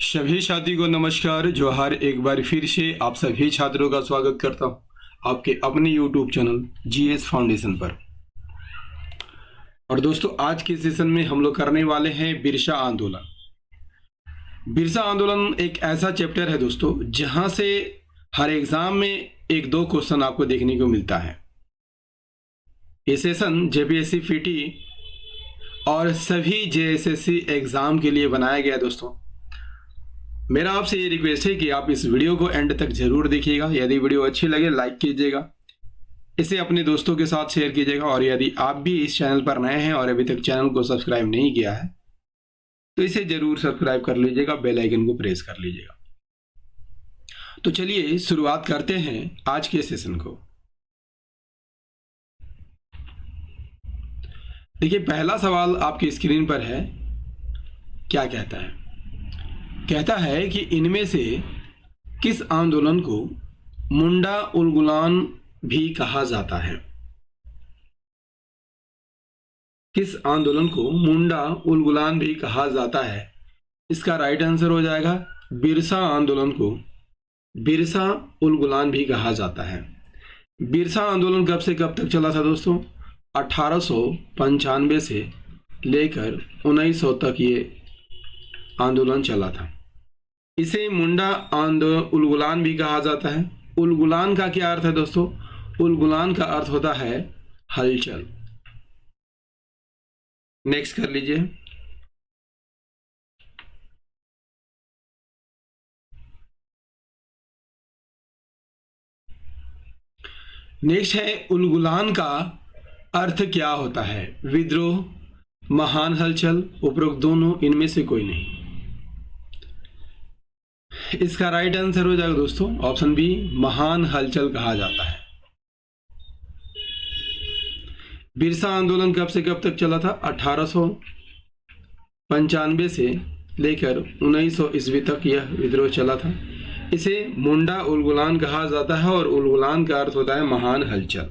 सभी छात्रों को नमस्कार जोहार। एक बार फिर से आप सभी छात्रों का स्वागत करता हूं आपके अपने YouTube चैनल जीएस फाउंडेशन पर। और दोस्तों, आज के सेशन में हम लोग करने वाले हैं बिरसा आंदोलन। बिरसा आंदोलन एक ऐसा चैप्टर है दोस्तों, जहां से हर एग्जाम में एक दो क्वेश्चन आपको देखने को मिलता है। ये सेशन जेपीएससी पीटी और सभी जेएसएससी एग्जाम के लिए बनाया गया दोस्तों। मेरा आपसे ये रिक्वेस्ट है कि आप इस वीडियो को एंड तक जरूर देखिएगा। यदि वीडियो अच्छी लगे लाइक कीजिएगा, इसे अपने दोस्तों के साथ शेयर कीजिएगा। और यदि आप भी इस चैनल पर नए हैं और अभी तक चैनल को सब्सक्राइब नहीं किया है तो इसे जरूर सब्सक्राइब कर लीजिएगा, बेल आइकन को प्रेस कर लीजिएगा। तो चलिए शुरुआत करते हैं आज के सेशन को। देखिए, पहला सवाल आपकी स्क्रीन पर है। क्या कहता है? कहता है कि इनमें से किस आंदोलन को मुंडा उलगुलान भी कहा जाता है? किस आंदोलन को मुंडा उलगुलान भी कहा जाता है? इसका राइट आंसर हो जाएगा बिरसा आंदोलन को बिरसा उलगुलान भी कहा जाता है। बिरसा आंदोलन कब से कब तक चला था दोस्तों? 1895 से लेकर 1900 तक ये आंदोलन चला था। इसे मुंडा उलगुलान भी कहा जाता है। उलगुलान का क्या अर्थ है दोस्तों? उलगुलान का अर्थ होता है हलचल। नेक्स्ट कर लीजिए। नेक्स्ट है, उलगुलान का अर्थ क्या होता है? विद्रोह, महान हलचल, उपरोक्त दोनों, इनमें से कोई नहीं। इसका राइट आंसर हो जाएगा दोस्तों ऑप्शन बी, महान हलचल कहा जाता है। बिरसा आंदोलन कब से कब तक चला था? 1895 से लेकर 1900 ईस्वी तक यह विद्रोह चला था। इसे मुंडा उलगुलान कहा जाता है और उलगुलान का अर्थ होता है महान हलचल।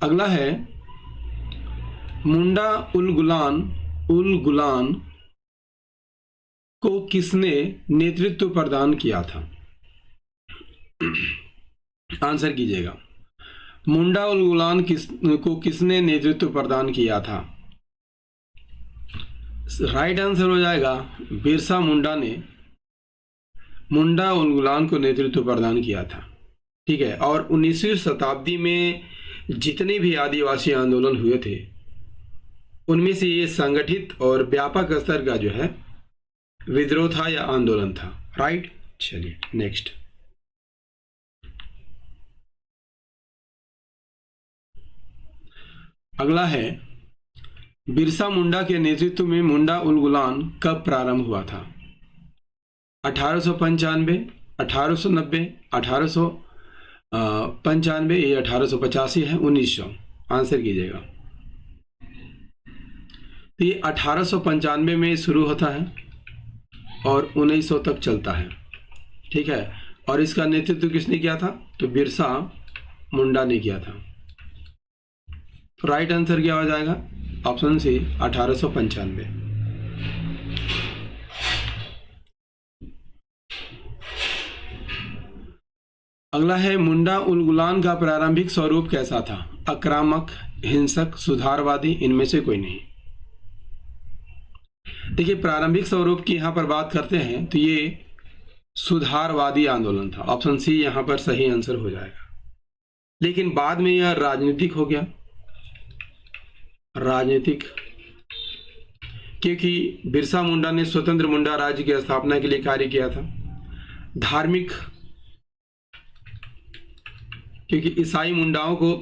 अगला है, मुंडा उलगुलान को किसने नेतृत्व प्रदान किया था? आंसर कीजिएगा। मुंडा उलगुलान को किसने नेतृत्व प्रदान किया था? राइट आंसर हो जाएगा बिरसा मुंडा ने मुंडा उलगुलान को नेतृत्व प्रदान किया था। ठीक है। और 19वीं शताब्दी में जितने भी आदिवासी आंदोलन हुए थे उनमें से ये संगठित और व्यापक स्तर का जो है विद्रोह था या आंदोलन था। राइट। चलिए नेक्स्ट। अगला है, बिरसा मुंडा के नेतृत्व में मुंडा उलगुलान कब प्रारंभ हुआ था? 1895, 1890, 1895 या 1885 है 1900? आंसर कीजिएगा। तो ये 1895 में शुरू होता है और 1900 तक चलता है। ठीक है। और इसका नेतृत्व किसने किया था? तो बिरसा मुंडा ने किया था। तो राइट आंसर क्या हो जाएगा? Option C, 1895। अगला है, मुंडा उलगुलान का प्रारंभिक स्वरूप कैसा था? आक्रामक, हिंसक, सुधारवादी, इनमें से कोई नहीं। देखिए, प्रारंभिक स्वरूप की यहां पर बात करते हैं तो ये सुधारवादी आंदोलन था। ऑप्शन सी यहां पर सही आंसर हो जाएगा। लेकिन बाद में यह राजनीतिक हो गया। राजनीतिक क्योंकि बिरसा मुंडा ने स्वतंत्र मुंडा राज्य की स्थापना के लिए कार्य किया था। धार्मिक क्योंकि ईसाई मुंडाओं को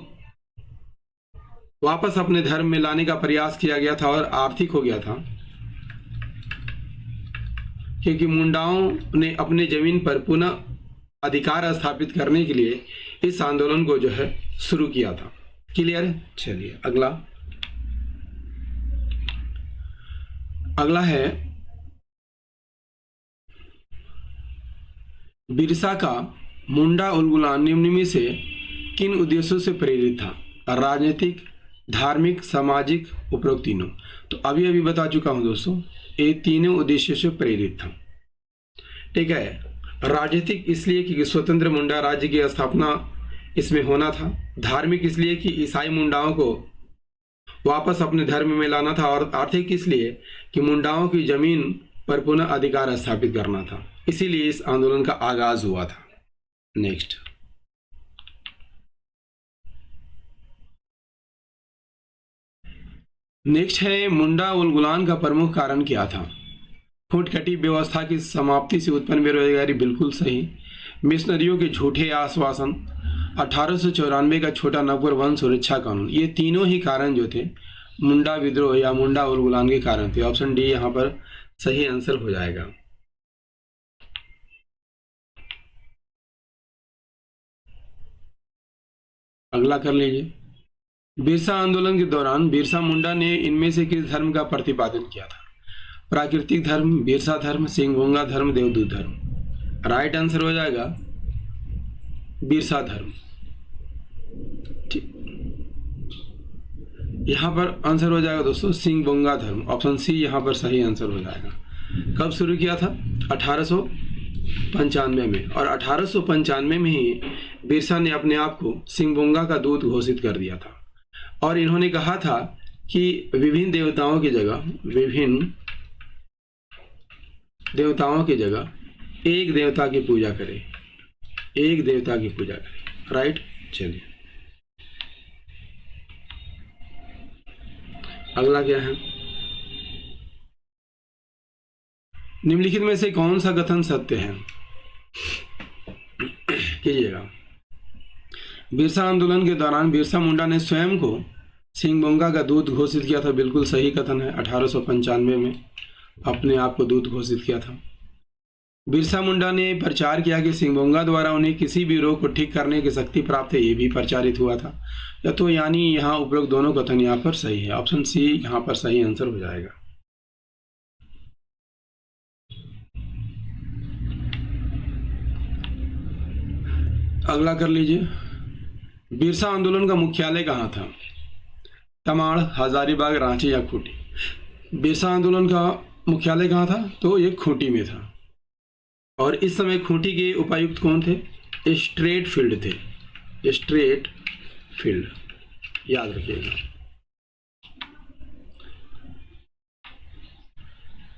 वापस अपने धर्म में लाने का प्रयास किया गया था। और आर्थिक हो गया था क्योंकि मुंडाओं ने अपने जमीन पर पुनः अधिकार स्थापित करने के लिए इस आंदोलन को जो है शुरू किया था। क्लियर है? चलिए अगला है, बिरसा का मुंडा उलगुलान निम्न में से किन उद्देश्यों से प्रेरित था? राजनीतिक, धार्मिक, सामाजिक, उपरोक्त तीनों। तो अभी अभी बता चुका हूं दोस्तों, ये तीनों उद्देश्य से प्रेरित था। ठीक है। राजनीतिक इसलिए कि स्वतंत्र मुंडा राज्य की स्थापना इसमें होना था। धार्मिक इसलिए कि ईसाई मुंडाओं को वापस अपने धर्म में लाना था। और आर्थिक इसलिए कि मुंडाओं की जमीन पर पुनः अधिकार स्थापित करना था। इसीलिए इस आंदोलन का आगाज हुआ था। नेक्स्ट है मुंडा उलगुलान का प्रमुख कारण क्या था? फूटकटी व्यवस्था की समाप्ति से उत्पन्न बेरोजगारी, बिल्कुल सही। मिशनरियों के झूठे आश्वासन, 1894 का छोटा नागपुर वन सुरक्षा कानून, ये तीनों ही कारण जो थे मुंडा विद्रोह या मुंडा उलगुलान के कारण थे। ऑप्शन डी यहाँ पर सही आंसर हो जाएगा। अगला कर लीजिए। बिरसा आंदोलन के दौरान बिरसा मुंडा ने इनमें से किस धर्म का प्रतिपादन किया था? प्राकृतिक धर्म, बिरसा धर्म, सिंगभोंगा धर्म, देवदूत धर्म। राइट आंसर हो जाएगा बिरसा धर्म। ठीक, यहां पर आंसर हो जाएगा दोस्तों सिंगभोंगा धर्म। ऑप्शन सी यहां पर सही आंसर हो जाएगा। कब शुरू किया था? 1895 में। और 1895 में ही बिरसा ने अपने आप को सिंगभोंगा का दूत घोषित कर दिया था। और इन्होंने कहा था कि विभिन्न देवताओं की जगह एक देवता की पूजा करें, एक देवता की पूजा करें। राइट, चलिए अगला क्या है? निम्नलिखित में से कौन सा कथन सत्य है? कीजिएगा। बिरसा आंदोलन के दौरान बिरसा मुंडा ने स्वयं को सिंगभोंगा का दूत घोषित किया था, बिल्कुल सही कथन है। 1895 में अपने आप को दूत घोषित किया था। बिरसा मुंडा ने प्रचार किया कि सिंगभोंगा द्वारा उन्हें किसी भी रोग को ठीक करने की शक्ति प्राप्त है, ये भी प्रचारित हुआ था। या तो यानी यहाँ उपरोक्त दोनों कथन यहाँ पर सही है। ऑप्शन सी यहाँ पर सही आंसर हो जाएगा। अगला कर लीजिए। बिरसा आंदोलन का मुख्यालय कहाँ था? तमाड़, हजारीबाग, रांची या खूंटी। बिरसा आंदोलन का मुख्यालय कहाँ था? तो ये खूंटी में था। और इस समय खूंटी के उपायुक्त कौन थे? स्ट्रेट फील्ड थे। स्ट्रेट फील्ड, याद रखिएगा।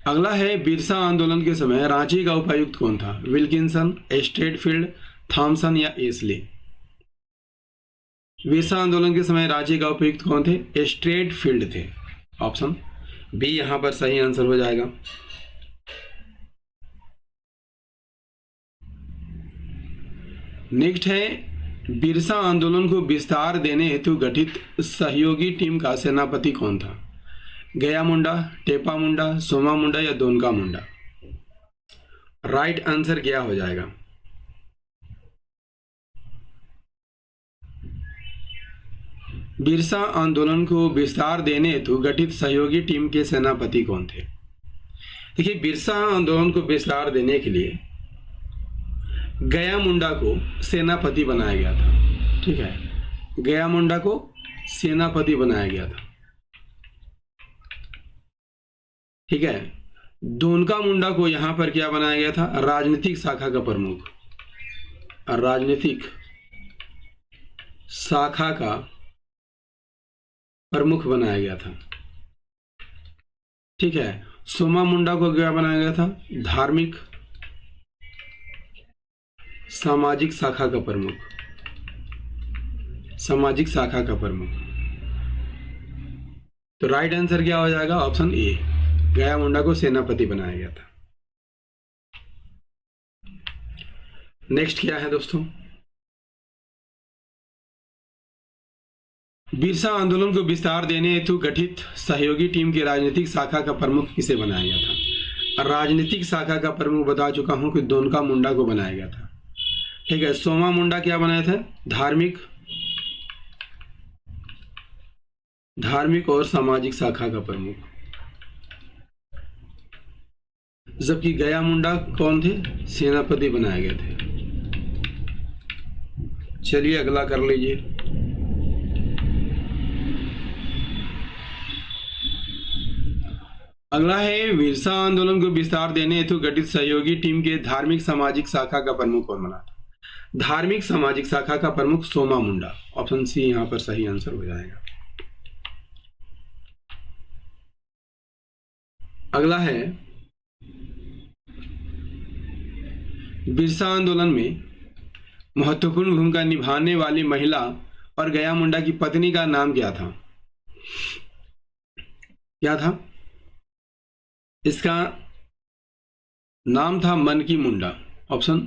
अगला है बिरसा आंदोलन के समय रांची का उपायुक्त कौन था? विल्किंसन, स्ट्रेट फील्ड, थॉमसन या एसली। बिरसा आंदोलन के समय रांची का उपायुक्त कौन थे? स्ट्रेट फील्ड थे। ऑप्शन बी यहां पर सही आंसर हो जाएगा। नेक्स्ट है बिरसा आंदोलन को विस्तार देने हेतु गठित सहयोगी टीम का सेनापति कौन था? गया मुंडा, टेपा मुंडा, सोमा मुंडा या दोनका मुंडा। राइट आंसर क्या हो जाएगा? बिरसा आंदोलन को विस्तार देने हेतु गठित सहयोगी टीम के सेनापति कौन थे? देखिए, बिरसा आंदोलन को विस्तार देने के लिए गया मुंडा को सेनापति बनाया गया था। ठीक है, गया मुंडा को सेनापति बनाया गया था। ठीक है, दोनका मुंडा को यहां पर क्या बनाया गया था? राजनीतिक शाखा का प्रमुख। राजनीतिक शाखा का प्रमुख बनाया गया था। ठीक है, सोमा मुंडा को क्या बनाया गया था? धार्मिक सामाजिक शाखा का प्रमुख। सामाजिक शाखा का प्रमुख। तो राइट आंसर क्या हो जाएगा? ऑप्शन ए, गया मुंडा को सेनापति बनाया गया था। नेक्स्ट क्या है दोस्तों? बिरसा आंदोलन को विस्तार देने हेतु गठित सहयोगी टीम की राजनीतिक शाखा का प्रमुख किसे बनाया गया था? राजनीतिक शाखा का प्रमुख बता चुका हूं कि दोनका मुंडा को बनाया गया था। ठीक है, सोमा मुंडा क्या बनाया था? धार्मिक और सामाजिक शाखा का प्रमुख। जबकि गया मुंडा कौन थे? सेनापति बनाए गए थे। चलिए अगला कर लीजिए। अगला है बिरसा आंदोलन को विस्तार देने हेतु गठित सहयोगी टीम के धार्मिक सामाजिक शाखा का प्रमुख कौन बना था? धार्मिक सामाजिक शाखा का प्रमुख सोमा मुंडा। ऑप्शन सी यहां पर सही आंसर हो जाएगा। अगला है बिरसा आंदोलन में महत्वपूर्ण भूमिका निभाने वाली महिला और गया मुंडा की पत्नी का नाम क्या था? क्या था? इसका नाम था मनकी मुंडा। ऑप्शन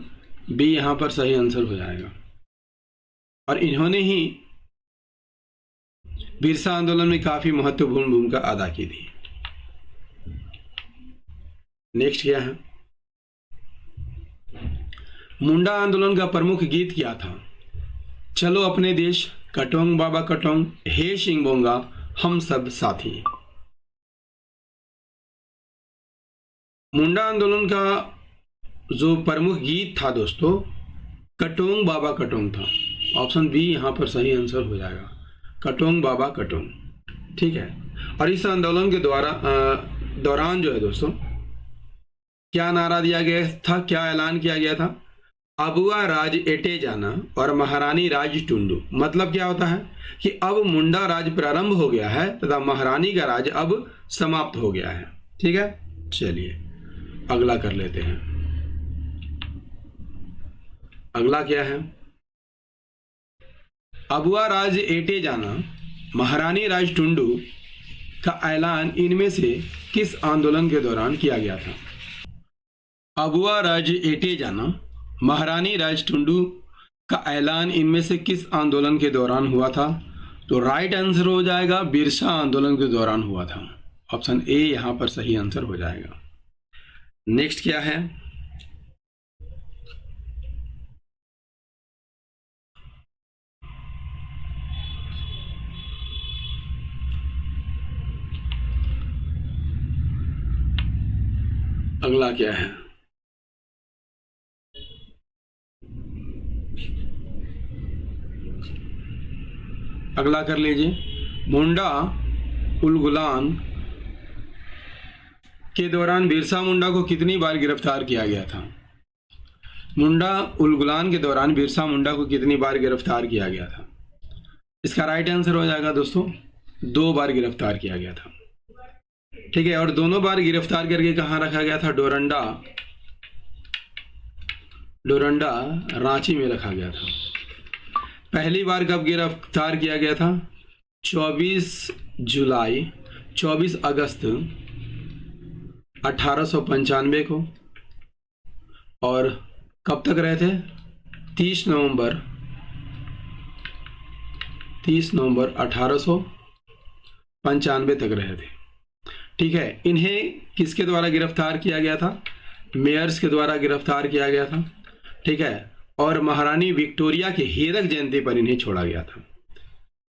बी यहां पर सही आंसर हो जाएगा। और इन्होंने ही बिरसा आंदोलन में काफी महत्वपूर्ण भूमिका अदा की थी। नेक्स्ट क्या है? मुंडा आंदोलन का प्रमुख गीत क्या था? चलो अपने देश, कटोंग बाबा कटोंग, हे शिंगबोंगा, हम सब साथी। मुंडा आंदोलन का जो प्रमुख गीत था दोस्तों, कटोंग बाबा कटोंग था। ऑप्शन बी यहां पर सही आंसर हो जाएगा, कटोंग बाबा कटोंग। ठीक है। और इस आंदोलन के दौरान जो है दोस्तों, क्या नारा दिया गया था, क्या ऐलान किया गया था? अबुआ राज एटे जाना और महारानी राज टुंडू। मतलब क्या होता है कि अब मुंडा राज प्रारंभ हो गया है तथा महारानी का राज अब समाप्त हो गया है। ठीक है, चलिए अगला कर लेते हैं। अगला क्या है? अबुआ राज एटे जाना, महारानी राज टुंडू का ऐलान इनमें से किस आंदोलन के दौरान किया गया था? अबुआ राज एटे जाना, महारानी राज टुंडू का ऐलान इनमें से किस आंदोलन के दौरान हुआ था? तो राइट आंसर हो जाएगा, बिरसा आंदोलन के दौरान हुआ था। ऑप्शन ए यहां पर सही आंसर हो जाएगा। नेक्स्ट क्या है? अगला क्या है? अगला कर लीजिए। मुंडा उलगुलान के दौरान बिरसा मुंडा को कितनी बार गिरफ्तार किया गया था? मुंडा उलगुलान के दौरान बिरसा मुंडा को कितनी बार गिरफ्तार किया गया था? इसका राइट आंसर हो जाएगा दोस्तों, 2 बार गिरफ्तार किया गया था। ठीक है। और दोनों बार गिरफ्तार करके कहां रखा गया था? डोरंडा रांची में रखा गया था। पहली बार कब गिरफ्तार किया गया था? 24 अगस्त 1895 को। और कब तक रहे थे? 30 नवंबर 1895 तक रहे थे। ठीक है। इन्हें किसके द्वारा गिरफ्तार किया गया था? मेयर्स के द्वारा गिरफ्तार किया गया था। ठीक है। और महारानी विक्टोरिया के हीरक जयंती पर इन्हें छोड़ा गया था।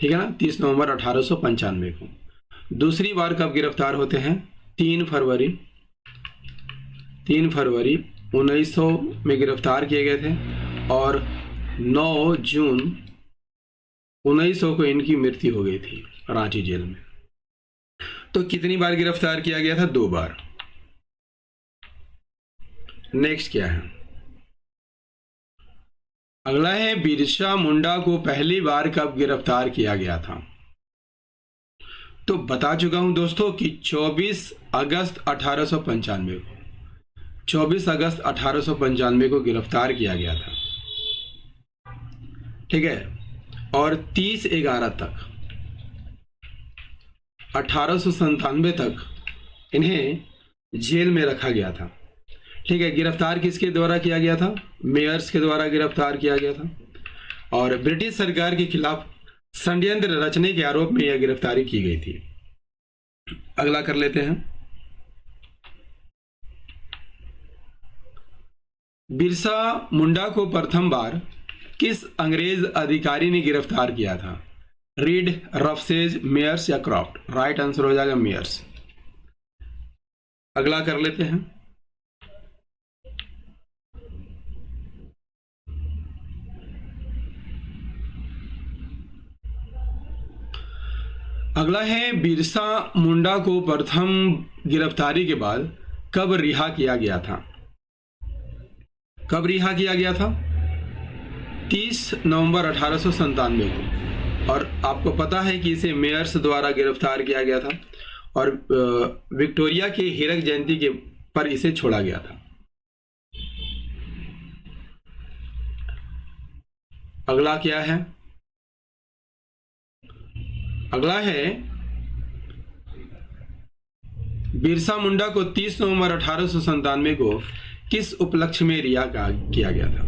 ठीक है ना, 30 नवंबर 1895 को। दूसरी बार कब गिरफ्तार होते हैं? 3 फरवरी 1900 में गिरफ्तार किए गए थे और 9 जून 1900 को इनकी मृत्यु हो गई थी रांची जेल में। तो कितनी बार गिरफ्तार किया गया था? 2 बार। नेक्स्ट क्या है? अगला है बिरसा मुंडा को पहली बार कब गिरफ्तार किया गया था? तो बता चुका हूं दोस्तों कि 24 अगस्त 1895 को 24 अगस्त 1895 को गिरफ्तार किया गया था। ठीक है। और 30/11 तक 1897 तक इन्हें जेल में रखा गया था। ठीक है। गिरफ्तार किसके द्वारा किया गया था? मेयर्स के द्वारा गिरफ्तार किया गया था। और ब्रिटिश सरकार के खिलाफ षड्यंत्र रचने के आरोप में यह गिरफ्तारी की गई थी। अगला कर लेते हैं। बिरसा मुंडा को प्रथम बार किस अंग्रेज अधिकारी ने गिरफ्तार किया था? रीड, रफसेज, मेयर्स या क्रॉफ्ट? राइट आंसर हो जाएगा मेयर्स। अगला कर लेते हैं। अगला है बिरसा मुंडा को प्रथम गिरफ्तारी के बाद कब रिहा किया गया था? कब रिहा किया गया था? 30 नवंबर 1897 को। और आपको पता है कि इसे मेयर्स द्वारा गिरफ्तार किया गया था और विक्टोरिया के हीरक जयंती के पर इसे छोड़ा गया था। अगला क्या है? अगला है बिरसा मुंडा को 30 नवंबर 1897 को किस उपलक्ष्य में रिहा किया गया था?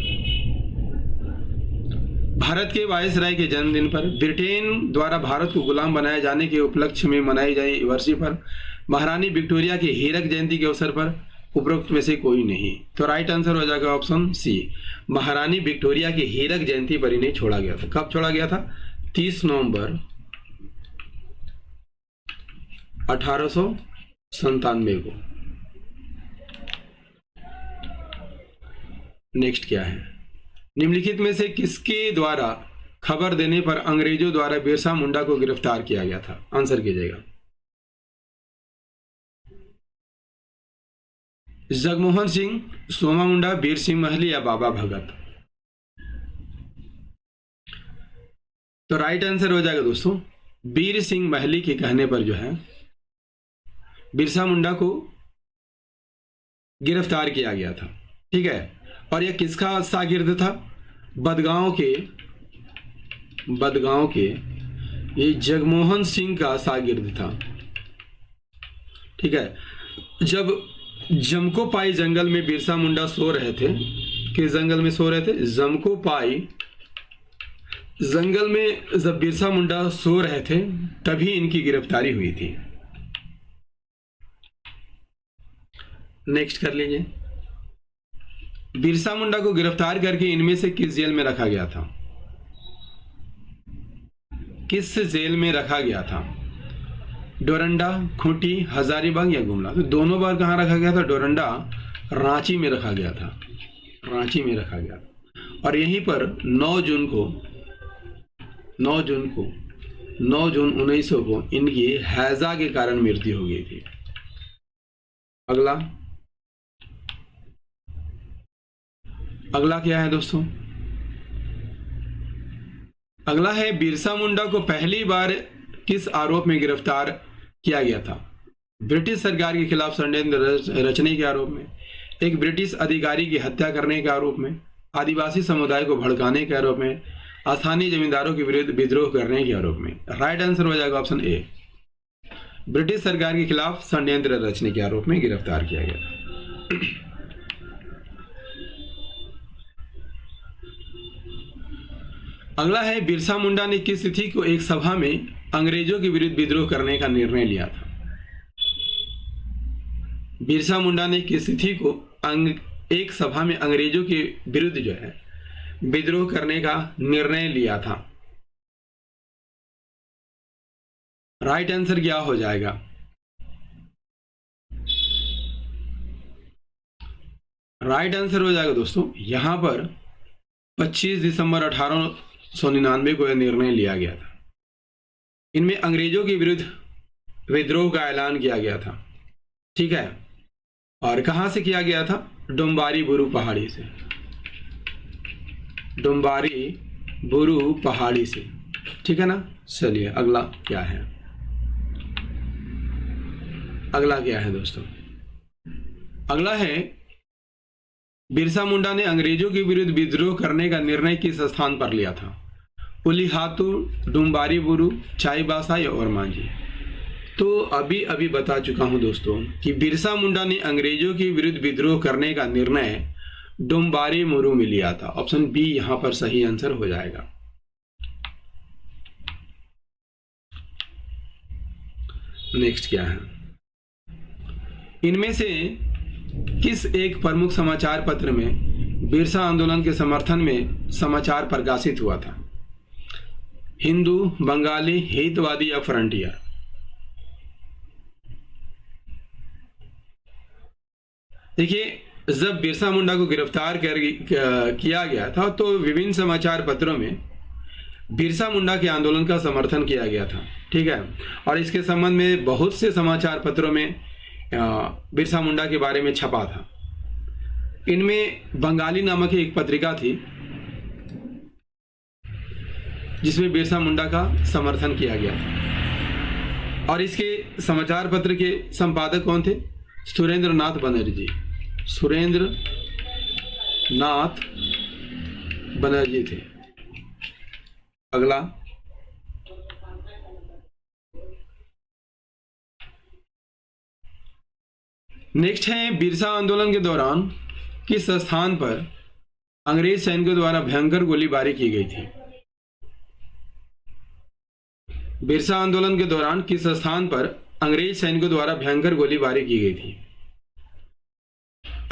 भारत के वायसराय के जन्मदिन पर, ब्रिटेन द्वारा भारत को गुलाम बनाए जाने के उपलक्ष्य में मनाई गई वर्षी पर, महारानी विक्टोरिया के हीरक जयंती के अवसर पर, उपरोक्त में से कोई नहीं। तो राइट आंसर हो जाएगा ऑप्शन सी, महारानी विक्टोरिया के हीरक जयंती पर इन्हें छोड़ा गया था। कब छोड़ा गया था? 30 नवंबर 1897 को। नेक्स्ट क्या है? निम्नलिखित में से किसके द्वारा खबर देने पर अंग्रेजों द्वारा बिरसा मुंडा को गिरफ्तार किया गया था? आंसर कीजिएगा। जगमोहन सिंह, सोमा मुंडा, बीर सिंह महली या बाबा भगत? तो राइट आंसर हो जाएगा दोस्तों, बीर सिंह महली के कहने पर जो है बिरसा मुंडा को गिरफ्तार किया गया था। ठीक है, और यह किसका शागिर्द था? बदगांव के ये जगमोहन सिंह का शागिर्द था। ठीक है, जब जमकोपाई जंगल में बिरसा मुंडा सो रहे थे, किस जंगल में सो रहे थे? जमकोपाई जंगल में जब बिरसा मुंडा सो रहे थे तभी इनकी गिरफ्तारी हुई थी। नेक्स्ट कर लीजिए, बिरसा मुंडा को गिरफ्तार करके इनमें से किस जेल में रखा गया था? किस जेल में रखा गया था? डोरंडा, खूंटी, हजारीबाग या गुमला? तो दोनों बार कहां रखा गया था? डोरंडा, रांची में रखा गया था। रांची में रखा गया था। और यहीं पर 9 जून 1900 को इनकी हैजा के कारण मृत्यु हो गई थी। अगला क्या है दोस्तों? अगला है बिरसा मुंडा को पहली बार किस आरोप में गिरफ्तार किया गया था? ब्रिटिश सरकार के खिलाफ षड्यंत्र रचने के आरोप में, एक ब्रिटिश अधिकारी की हत्या करने के आरोप में, आदिवासी समुदाय को भड़काने के आरोप में, स्थानीय जमींदारों के विरुद्ध विद्रोह करने के आरोप में? राइट आंसर हो जाएगा ऑप्शन ए, ब्रिटिश सरकार के खिलाफ षड्यंत्र रचने के आरोप में गिरफ्तार किया गया था। अगला है बिरसा मुंडा ने किस तिथि को एक सभा में अंग्रेजों के विरुद्ध विद्रोह करने का निर्णय लिया था? बिरसा मुंडा ने किस तिथि को एक सभा में अंग्रेजों के विरुद्ध जो है विद्रोह करने का निर्णय लिया था? राइट आंसर क्या हो जाएगा? राइट आंसर हो जाएगा दोस्तों, यहां पर 25 दिसंबर 1899 को यह निर्णय लिया गया था। इनमें अंग्रेजों के विरुद्ध विद्रोह का ऐलान किया गया था। ठीक है, और कहां से किया गया था? डुम्बारी बुरू पहाड़ी से। डुम्बारी बुरू पहाड़ी से। ठीक है ना। चलिए अगला क्या है? अगला क्या है दोस्तों? अगला है बिरसा मुंडा ने अंग्रेजों के विरुद्ध विद्रोह करने का निर्णय किस स्थान पर लिया था? उलीहातू, डुम्बारी बुरू, चाईबासा या और मांझी? तो अभी बता चुका हूं दोस्तों कि बिरसा मुंडा ने अंग्रेजों के विरुद्ध विद्रोह करने का निर्णय डुम्बारी मुरू में लिया था। ऑप्शन बी यहां पर सही आंसर हो जाएगा। नेक्स्ट क्या है? इनमें से किस एक प्रमुख समाचार पत्र में बिरसा आंदोलन के समर्थन में समाचार प्रकाशित हुआ था? हिंदू, बंगाली, हितवादी या फ्रंटियर? देखिए, जब बिरसा मुंडा को गिरफ्तार किया गया था तो विभिन्न समाचार पत्रों में बिरसा मुंडा के आंदोलन का समर्थन किया गया था। ठीक है, और इसके संबंध में बहुत से समाचार पत्रों में बिरसा मुंडा के बारे में छपा था। इनमें बंगाली नामक एक पत्रिका थी जिसमें बिरसा मुंडा का समर्थन किया गया था, और इसके समाचार पत्र के संपादक कौन थे? सुरेंद्र नाथ बनर्जी। सुरेंद्र नाथ बनर्जी थे। अगला, नेक्स्ट है, बिरसा आंदोलन के दौरान किस स्थान पर अंग्रेज सैनिकों द्वारा भयंकर गोलीबारी की गई थी? बिरसा आंदोलन के दौरान किस स्थान पर अंग्रेज सैनिकों द्वारा भयंकर गोलीबारी की गई थी?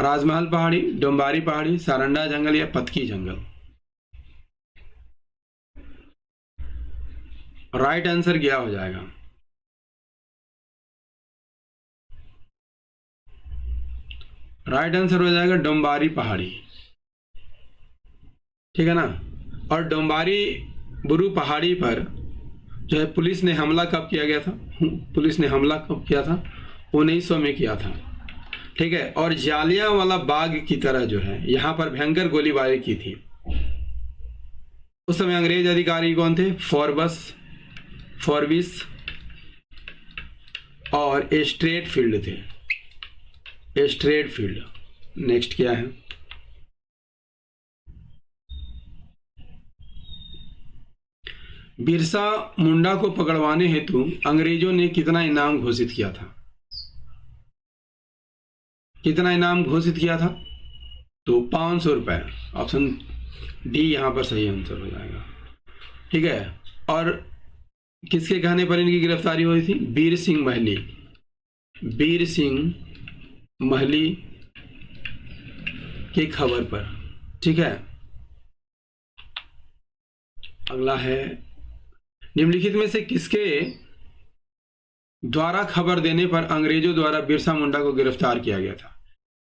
राजमहल पहाड़ी, डोंबारी पहाड़ी, सारंडा जंगल या पतकी जंगल? राइट आंसर क्या हो जाएगा? राइट आंसर हो जाएगा डोंबारी पहाड़ी। ठीक है ना। और डोंबारी बुरु पहाड़ी पर जो है पुलिस ने हमला कब किया गया था? पुलिस ने हमला कब किया था? 1900 में किया था। ठीक है, और जालियांवाला बाग की तरह जो है यहां पर भयंकर गोलीबारी की थी। उस समय अंग्रेज अधिकारी कौन थे? फॉरबिस और एस्ट्रेट फील्ड थे। एस्ट्रेट फील्ड। नेक्स्ट क्या है? बिरसा मुंडा को पकड़वाने हेतु अंग्रेजों ने कितना इनाम घोषित किया था? कितना इनाम घोषित किया था? तो 500 रुपए। ऑप्शन डी यहां पर सही आंसर हो जाएगा। ठीक है, और किसके कहने पर इनकी गिरफ्तारी हुई थी? वीर सिंह महली। वीर सिंह महली की खबर पर। ठीक है, अगला है, निम्नलिखित में से किसके द्वारा खबर देने पर अंग्रेजों द्वारा बिरसा मुंडा को गिरफ्तार किया गया था?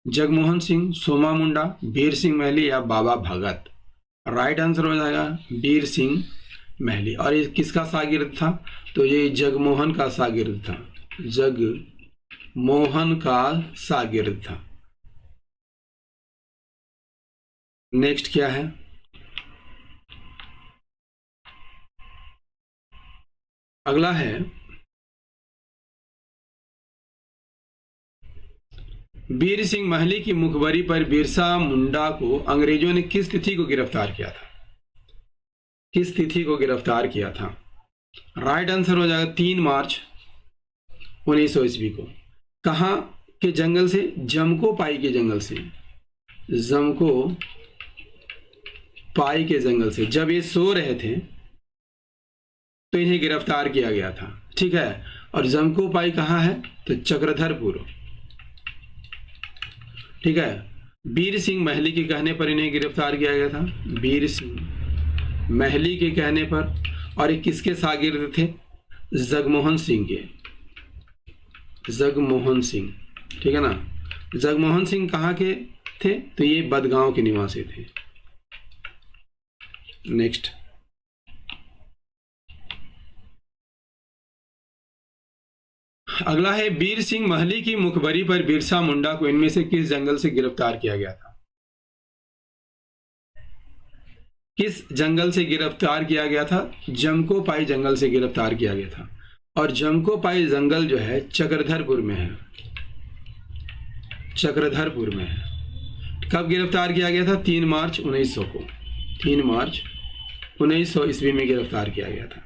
जगमोहन सिंह, सोमा मुंडा, वीर सिंह महली या बाबा भगत? राइट आंसर हो जाएगा वीर सिंह महली। और ये किसका शागिर्द था? तो ये जगमोहन का शागिर्द था। जगमोहन का शागिर्द था। नेक्स्ट क्या है? अगला है, वीर सिंह महली की मुखबरी पर बिरसा मुंडा को अंग्रेजों ने किस तिथि को गिरफ्तार किया था? किस तिथि को गिरफ्तार किया था? राइट आंसर हो जाएगा 3 मार्च 1900 ईस्वी को। कहां के जंगल से? जमको पाई के जंगल से। जमको पाई के जंगल से। जब ये सो रहे थे तो इन्हें गिरफ्तार किया गया था। ठीक है, और जमको पाई कहां है? तो चक्रधरपुर। ठीक है, वीर सिंह महली के कहने पर इन्हें गिरफ्तार किया गया था। वीर सिंह महली के कहने पर। और ये किसके शागिर्द थे? जगमोहन सिंह के। जगमोहन सिंह। ठीक है ना। जगमोहन सिंह कहाँ के थे? तो ये बदगांव के निवासी थे। नेक्स्ट, अगला है, वीर सिंह महली की मुखबरी पर बिरसा मुंडा को इनमें से किस जंगल से गिरफ्तार किया गया था? किस जंगल से गिरफ्तार किया गया था? जमको पाई जंगल से गिरफ्तार किया गया था। और जमको पाई जंगल जो है चक्रधरपुर में है। चक्रधरपुर में है। कब गिरफ्तार किया गया था? 3 मार्च 1900 को। 3 मार्च 1900 ईस्वी में गिरफ्तार किया गया था।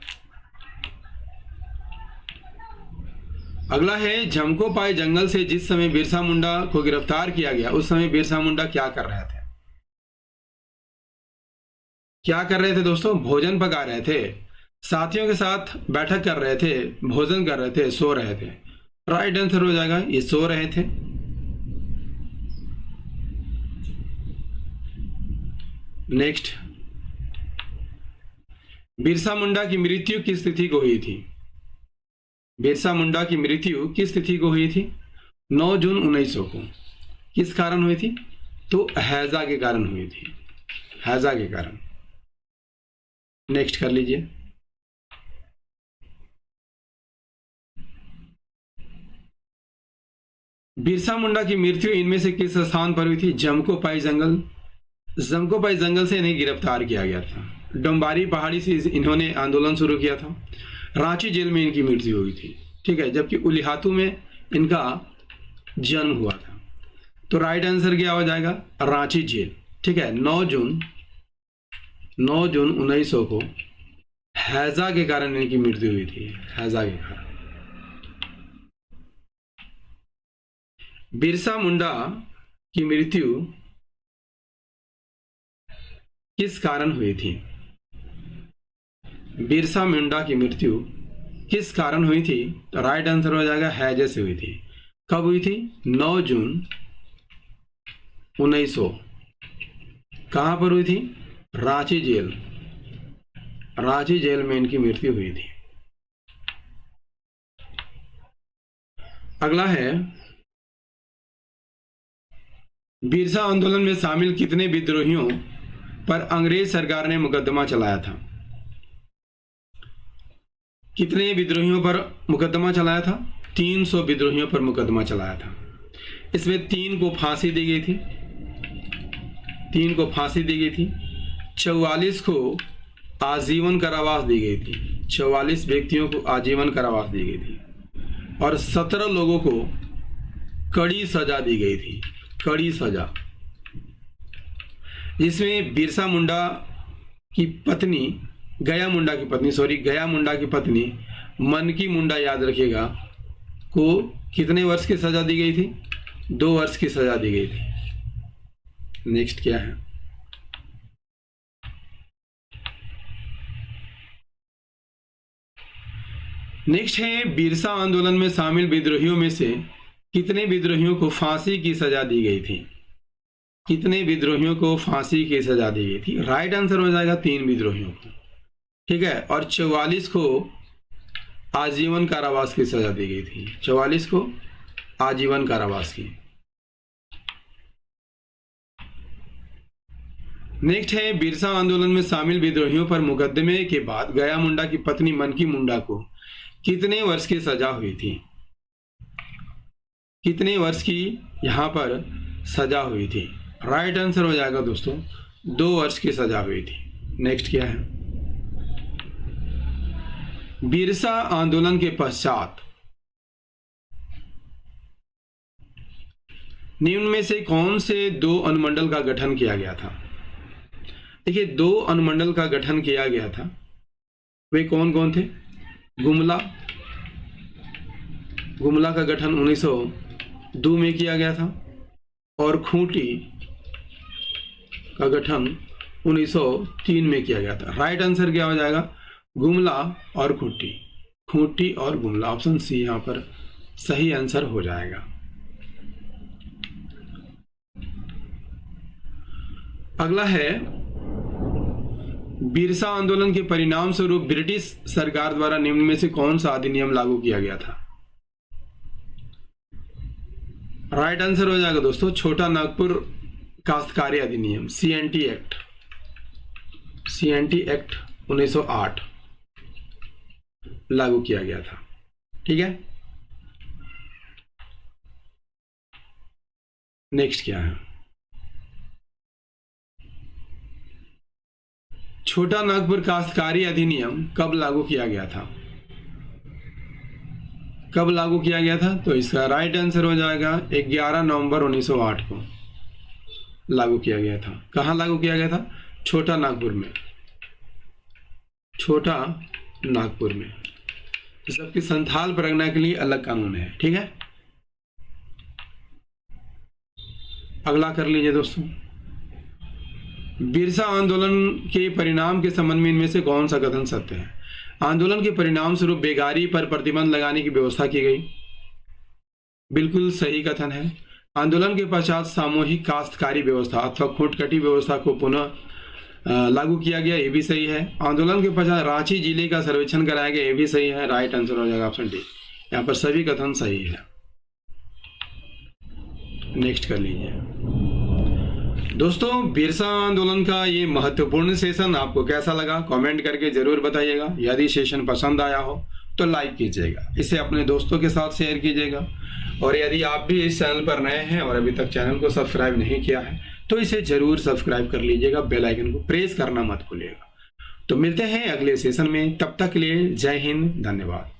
अगला है, जमको पाई जंगल से जिस समय बिरसा मुंडा को गिरफ्तार किया गया उस समय बिरसा मुंडा क्या कर रहे थे? क्या कर रहे थे दोस्तों? भोजन पका रहे थे, साथियों के साथ बैठक कर रहे थे, भोजन कर रहे थे, सो रहे थे। राइट आंसर हो जाएगा ये सो रहे थे। नेक्स्ट, बिरसा मुंडा की मृत्यु किस तिथि को हुई थी? बिरसा मुंडा की मृत्यु किस तिथि को हुई थी? 9 जून 1900 को। किस कारण हुई थी? तो हैजा के कारण हुई थी। हैजा के कारण। नेक्स्ट कर लीजिए। बिरसा मुंडा की मृत्यु इनमें से किस स्थान पर हुई थी? जमकोपाई जंगल, जमकोपाई जंगल से इन्हें गिरफ्तार किया गया था। डोम्बारी पहाड़ी से इन्होंने आंदोलन शुरू किया था। रांची जेल में इनकी मृत्यु हुई थी, ठीक है, जबकि उलिहातू में इनका जन्म हुआ था। तो राइट आंसर क्या हो जाएगा? रांची जेल, ठीक है। 9 जून 1900 को हैजा के कारण इनकी मृत्यु हुई थी, हैजा के कारण। बिरसा मुंडा की मृत्यु किस कारण हुई थी? बिरसा मुंडा की मृत्यु किस कारण हुई थी? तो राइट आंसर हो जाएगा हैजे से हुई थी। कब हुई थी? 9 जून 1900। कहां पर हुई थी? रांची जेल, रांची जेल में इनकी मृत्यु हुई थी। अगला है, बिरसा आंदोलन में शामिल कितने विद्रोहियों पर अंग्रेज सरकार ने मुकदमा चलाया था? कितने विद्रोहियों पर मुकदमा चलाया था? 300 विद्रोहियों पर मुकदमा चलाया था। इसमें 3 को फांसी दी गई थी, 3 को फांसी दी गई थी, 44 को आजीवन कारावास दी गई थी, 44 व्यक्तियों को आजीवन कारावास दी गई थी, और 17 लोगों को कड़ी सजा दी गई थी, कड़ी सजा, जिसमें बिरसा मुंडा की पत्नी, गया मुंडा की पत्नी मनकी मुंडा, याद रखिएगा, को कितने वर्ष की सजा दी गई थी? 2 वर्ष की सजा दी गई थी। नेक्स्ट क्या है? नेक्स्ट है, बिरसा आंदोलन में शामिल विद्रोहियों में से कितने विद्रोहियों को फांसी की सजा दी गई थी? कितने विद्रोहियों को फांसी की सजा दी गई थी? राइट आंसर हो जाएगा 3 विद्रोहियों को, ठीक है, और 44 को आजीवन कारावास की सजा दी गई थी, 44 को आजीवन कारावास की। नेक्स्ट है, बिरसा आंदोलन में शामिल विद्रोहियों पर मुकदमे के बाद गया मुंडा की पत्नी मनकी मुंडा को कितने वर्ष की सजा हुई थी? कितने वर्ष की यहां पर सजा हुई थी? राइट आंसर हो जाएगा दोस्तों 2 वर्ष की सजा हुई थी। नेक्स्ट क्या है? बिरसा आंदोलन के पश्चात निम्न में से कौन से 2 अनुमंडल का गठन किया गया था? देखिए, 2 अनुमंडल का गठन किया गया था, वे कौन कौन थे? गुमला का गठन 1902 में किया गया था, और खूंटी का गठन 1903 में किया गया था। राइट आंसर क्या हो जाएगा? गुमला और खूंटी, खूंटी और गुमला, ऑप्शन सी यहां पर सही आंसर हो जाएगा। अगला है, बिरसा आंदोलन के परिणाम स्वरूप ब्रिटिश सरकार द्वारा निम्न में से कौन सा अधिनियम लागू किया गया था? राइट आंसर हो जाएगा दोस्तों छोटा नागपुर काश्तकारी अधिनियम, CNT एक्ट 1908 लागू किया गया था, ठीक है। नेक्स्ट क्या है? छोटा नागपुर काश्तकारी अधिनियम कब लागू किया गया था? कब लागू किया गया था? तो इसका राइट आंसर हो जाएगा 11 नवंबर 1908 को लागू किया गया था। कहां लागू किया गया था? छोटा नागपुर में, छोटा नागपुर में। सबकी संथाल परगना के लिए अलग कानून है, ठीक है। अगला कर लीजिए दोस्तों, बिरसा आंदोलन के परिणाम के संबंध में इनमें से कौन सा कथन सत्य है? आंदोलन के परिणाम स्वरूप बेगारी पर प्रतिबंध लगाने की व्यवस्था की गई, बिल्कुल सही कथन है। आंदोलन के पश्चात सामूहिक काश्तकारी व्यवस्था अथवा खूंटकटी व्यवस्था को पुनः लागू किया गया, ये भी सही है। आंदोलन के पश्चात रांची जिले का सर्वेक्षण कराया गया, ये भी सही है। राइट आंसर हो जाएगा ऑप्शन डी, यहाँ पर सभी कथन सही है। नेक्स्ट कर लीजिए, दोस्तों, बिरसा आंदोलन का ये महत्वपूर्ण सेशन आपको कैसा लगा कमेंट करके जरूर बताइएगा। यदि सेशन पसंद आया हो तो लाइक कीजिएगा, इसे अपने दोस्तों के साथ शेयर कीजिएगा। और यदि आप भी इस चैनल पर नए हैं और अभी तक चैनल को सब्सक्राइब नहीं किया है तो इसे जरूर सब्सक्राइब कर लीजिएगा, बेल आइकन को प्रेस करना मत भूलिएगा। तो मिलते हैं अगले सेशन में, तब तक के लिए जय हिंद, धन्यवाद।